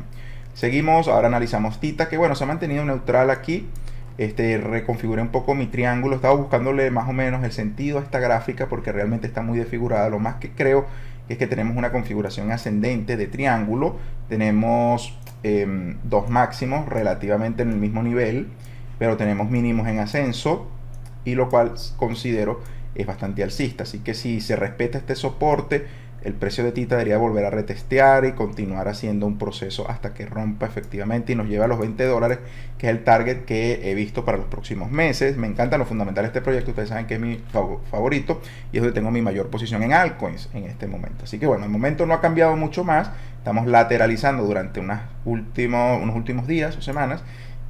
Seguimos, ahora analizamos Tita, que bueno, se ha mantenido neutral aquí. Reconfiguré un poco mi triángulo, estaba buscándole más o menos el sentido a esta gráfica porque realmente está muy desfigurada. Lo más que creo es que tenemos una configuración ascendente de triángulo, tenemos 2 máximos relativamente en el mismo nivel, pero tenemos mínimos en ascenso, y lo cual considero es bastante alcista. Así que si se respeta este soporte, el precio de Tita debería volver a retestear y continuar haciendo un proceso hasta que rompa efectivamente y nos lleve a los $20, que es el target que he visto para los próximos meses. Me encantan los fundamentales de este proyecto, ustedes saben que es mi favorito y es donde tengo mi mayor posición en altcoins en este momento. Así que bueno, el momento no ha cambiado mucho más, estamos lateralizando durante unos últimos días o semanas,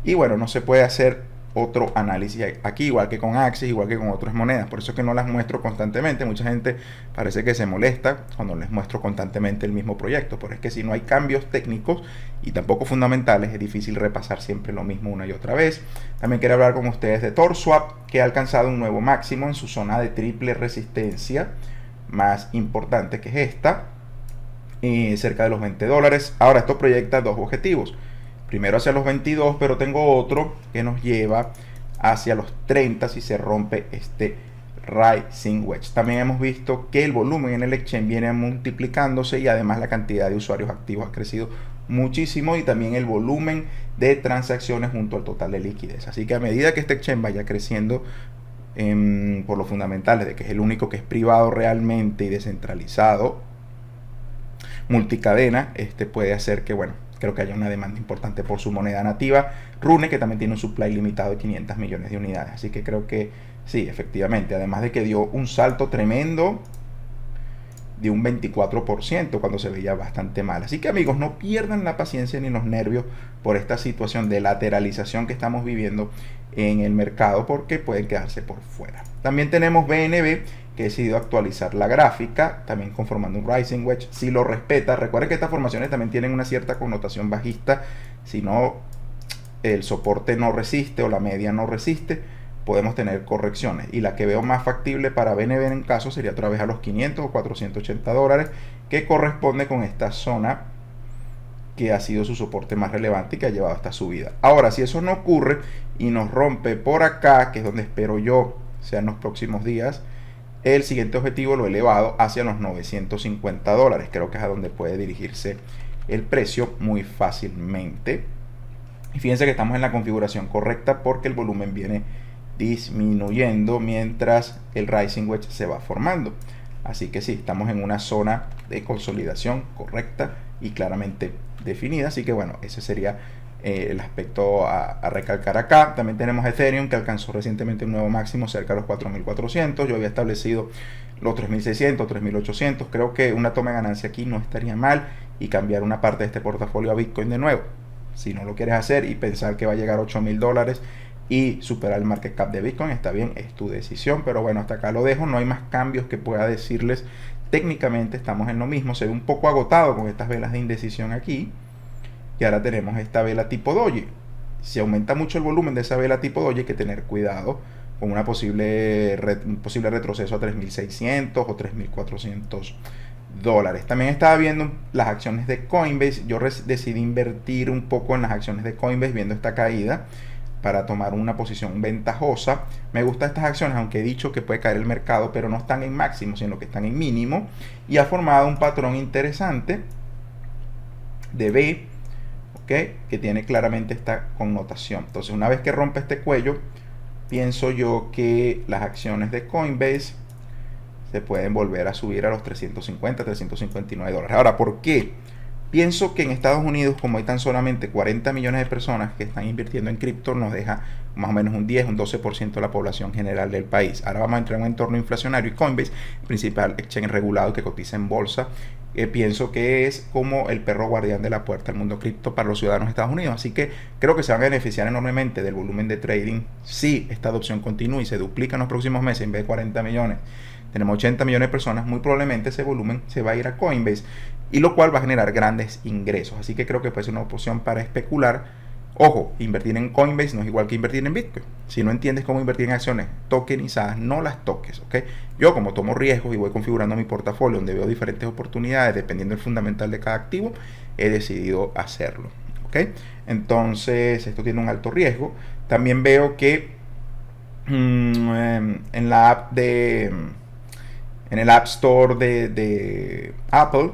y bueno, no se puede hacer otro análisis aquí, igual que con Axis, igual que con otras monedas. Por eso es que no las muestro constantemente. Mucha gente parece que se molesta cuando les muestro constantemente el mismo proyecto, pero es que si no hay cambios técnicos y tampoco fundamentales, es difícil repasar siempre lo mismo una y otra vez. También quiero hablar con ustedes de TorSwap, que ha alcanzado un nuevo máximo en su zona de triple resistencia más importante, que es esta, cerca de los $20. Ahora, esto proyecta 2 objetivos. Primero hacia los 22, pero tengo otro que nos lleva hacia los 30 si se rompe este Rising Wedge. También hemos visto que el volumen en el exchange viene multiplicándose y además la cantidad de usuarios activos ha crecido muchísimo, y también el volumen de transacciones junto al total de liquidez. Así que a medida que este exchange vaya creciendo por los fundamentales de que es el único que es privado realmente y descentralizado, multicadena, puede hacer que bueno, que creo que haya una demanda importante por su moneda nativa, Rune, que también tiene un supply limitado de 500 millones de unidades. Así que creo que sí, efectivamente, además de que dio un salto tremendo de un 24% cuando se veía bastante mal. Así que amigos, no pierdan la paciencia ni los nervios por esta situación de lateralización que estamos viviendo en el mercado, porque pueden quedarse por fuera. También tenemos BNB, que ha decidido actualizar la gráfica, también conformando un rising wedge. Si lo respeta, recuerden que estas formaciones también tienen una cierta connotación bajista. Si no, el soporte no resiste o la media no resiste, podemos tener correcciones, y la que veo más factible para BNB en caso sería otra vez a los 500 o 480 dólares, que corresponde con esta zona que ha sido su soporte más relevante y que ha llevado esta subida. Ahora, si eso no ocurre y nos rompe por acá, que es donde espero yo sea en los próximos días, el siguiente objetivo lo he elevado hacia los 950 dólares. Creo que es a donde puede dirigirse el precio muy fácilmente. Y fíjense que estamos en la configuración correcta porque el volumen viene disminuyendo mientras el rising wedge se va formando. Así que sí, estamos en una zona de consolidación correcta y claramente definida. Así que bueno, ese sería el aspecto a recalcar acá. También tenemos Ethereum, que alcanzó recientemente un nuevo máximo cerca de los 4.400. Yo había establecido los 3.600, 3.800. Creo que una toma de ganancia aquí no estaría mal, y cambiar una parte de este portafolio a Bitcoin de nuevo. Si no lo quieres hacer y pensar que va a llegar a 8.000 dólares y superar el market cap de Bitcoin, está bien, es tu decisión. Pero bueno, hasta acá lo dejo, no hay más cambios que pueda decirles. Técnicamente estamos en lo mismo, se ve un poco agotado con estas velas de indecisión aquí, y ahora tenemos esta vela tipo doji. Si aumenta mucho el volumen de esa vela tipo doji, hay que tener cuidado con un posible retroceso a 3.600 o 3.400 dólares. También estaba viendo las acciones de Coinbase. Yo decidí invertir un poco en las acciones de Coinbase viendo esta caída, para tomar una posición ventajosa. Me gustan estas acciones, aunque he dicho que puede caer el mercado, pero no están en máximo, sino que están en mínimo, y ha formado un patrón interesante de V, ¿okay? Que tiene claramente esta connotación. Entonces, una vez que rompe este cuello, pienso yo que las acciones de Coinbase se pueden volver a subir a los 350, 359 dólares. Ahora, ¿por qué? Pienso que en Estados Unidos, como hay tan solamente 40 millones de personas que están invirtiendo en cripto, nos deja más o menos un 10, un 12% de la población general del país. Ahora vamos a entrar en un entorno inflacionario, y Coinbase, principal exchange regulado que cotiza en bolsa, pienso que es como el perro guardián de la puerta al mundo cripto para los ciudadanos de Estados Unidos. Así que creo que se van a beneficiar enormemente del volumen de trading si esta adopción continúa y se duplica en los próximos meses. En vez de 40 millones, tenemos 80 millones de personas. Muy probablemente ese volumen se va a ir a Coinbase, y lo cual va a generar grandes ingresos. Así que creo que puede ser una opción para especular. Ojo, invertir en Coinbase no es igual que invertir en Bitcoin. Si no entiendes cómo invertir en acciones tokenizadas, no las toques, ¿ok? Yo, como tomo riesgos y voy configurando mi portafolio donde veo diferentes oportunidades dependiendo del fundamental de cada activo, he decidido hacerlo, ¿ok? Entonces, esto tiene un alto riesgo. También veo que en la app en el App Store de Apple,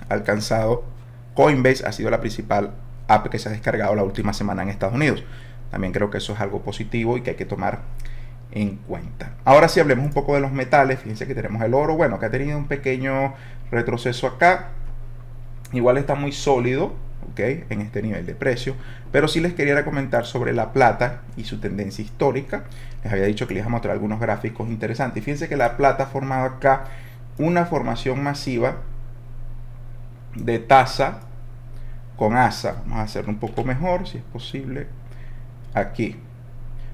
alcanzado, Coinbase ha sido la principal app que se ha descargado la última semana en Estados Unidos. También creo que eso es algo positivo y que hay que tomar en cuenta. Ahora sí, hablemos un poco de los metales. Fíjense que tenemos el oro, bueno, que ha tenido un pequeño retroceso acá. Igual está muy sólido, ¿ok? En este nivel de precio. Pero sí les quería comentar sobre la plata y su tendencia histórica. Les había dicho que les iba a mostrar algunos gráficos interesantes. Y fíjense que la plata ha formado acá una formación masiva de tasa con asa. Vamos a hacerlo un poco mejor, si es posible, aquí.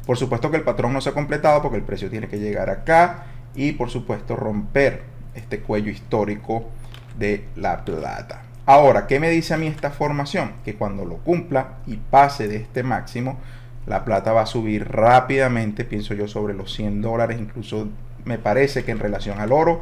Por supuesto que el patrón no se ha completado porque el precio tiene que llegar acá y por supuesto romper este cuello histórico de la plata. Ahora, ¿qué me dice a mí esta formación? Que cuando lo cumpla y pase de este máximo, la plata va a subir rápidamente, pienso yo, sobre los 100 dólares. Incluso me parece que en relación al oro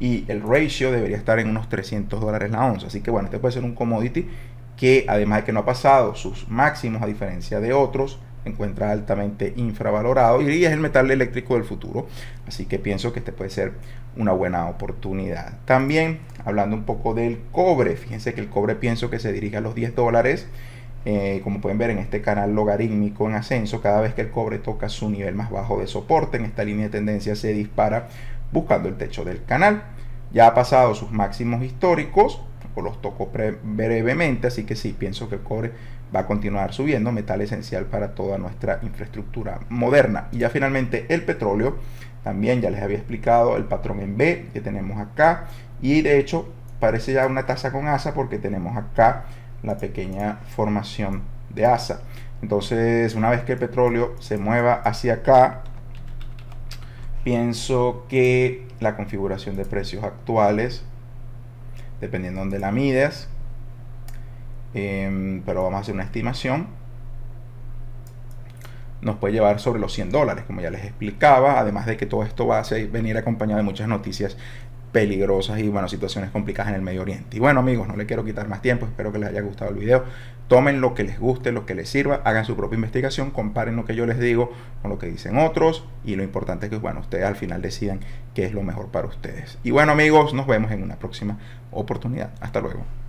y el ratio debería estar en unos 300 dólares la onza. Así que bueno, este puede ser un commodity que, además de que no ha pasado sus máximos a diferencia de otros, se encuentra altamente infravalorado y es el metal eléctrico del futuro. Así que pienso que este puede ser una buena oportunidad. También hablando un poco del cobre, fíjense que el cobre pienso que se dirige a los 10 dólares. Como pueden ver en este canal logarítmico en ascenso, cada vez que el cobre toca su nivel más bajo de soporte en esta línea de tendencia se dispara buscando el techo del canal. Ya ha pasado sus máximos históricos, o los toco brevemente, así que sí, pienso que el cobre va a continuar subiendo, metal esencial para toda nuestra infraestructura moderna. Y ya finalmente el petróleo, también ya les había explicado el patrón en B que tenemos acá, y de hecho parece ya una taza con asa porque tenemos acá la pequeña formación de asa. Entonces, una vez que el petróleo se mueva hacia acá, pienso que la configuración de precios actuales, dependiendo de donde la mides, pero vamos a hacer una estimación, nos puede llevar sobre los $100, como ya les explicaba, además de que todo esto va a venir acompañado de muchas noticias peligrosas y bueno, situaciones complicadas en el Medio Oriente. Y bueno, amigos, no les quiero quitar más tiempo, espero que les haya gustado el video. Tomen lo que les guste, lo que les sirva, hagan su propia investigación, comparen lo que yo les digo con lo que dicen otros, y lo importante es que bueno, ustedes al final decidan qué es lo mejor para ustedes. Y bueno, amigos, nos vemos en una próxima oportunidad. Hasta luego.